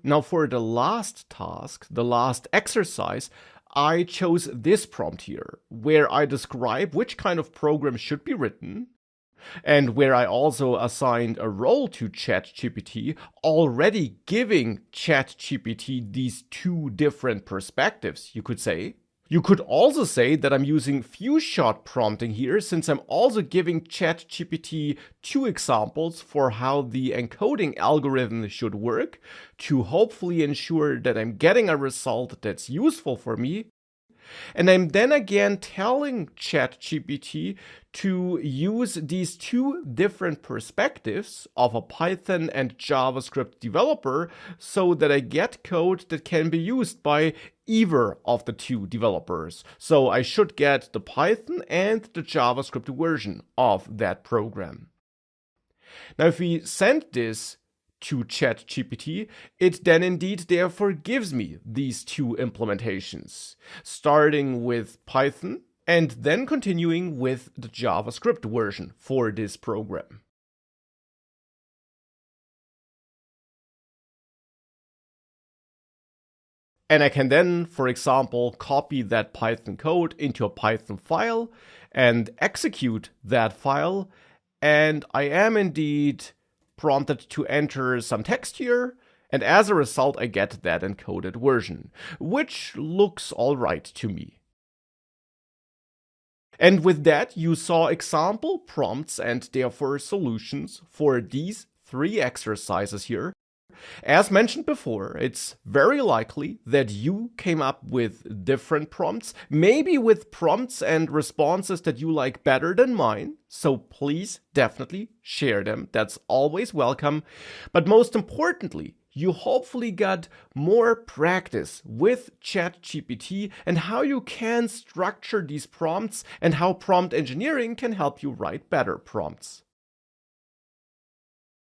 Now for the last task, the last exercise, I chose this prompt here, where I describe which kind of program should be written, and where I also assigned a role to ChatGPT, already giving ChatGPT these two different perspectives, you could say. You could also say that I'm using few-shot prompting here, since I'm also giving ChatGPT two examples for how the encoding algorithm should work to hopefully ensure that I'm getting a result that's useful for me. And I'm then again telling ChatGPT to use these two different perspectives of a Python and JavaScript developer so that I get code that can be used by either of the two developers. So I should get the Python and the JavaScript version of that program. Now, if we send this to ChatGPT, it then indeed therefore gives me these two implementations, starting with Python and then continuing with the JavaScript version for this program. And I can then, for example, copy that Python code into a Python file and execute that file. And I am indeed prompted to enter some text here, and as a result I get that encoded version, which looks alright to me. And with that, you saw example prompts and therefore solutions for these three exercises here. As mentioned before, it's very likely that you came up with different prompts, maybe with prompts and responses that you like better than mine. So please definitely share them. That's always welcome. But most importantly, you hopefully got more practice with ChatGPT and how you can structure these prompts and how prompt engineering can help you write better prompts.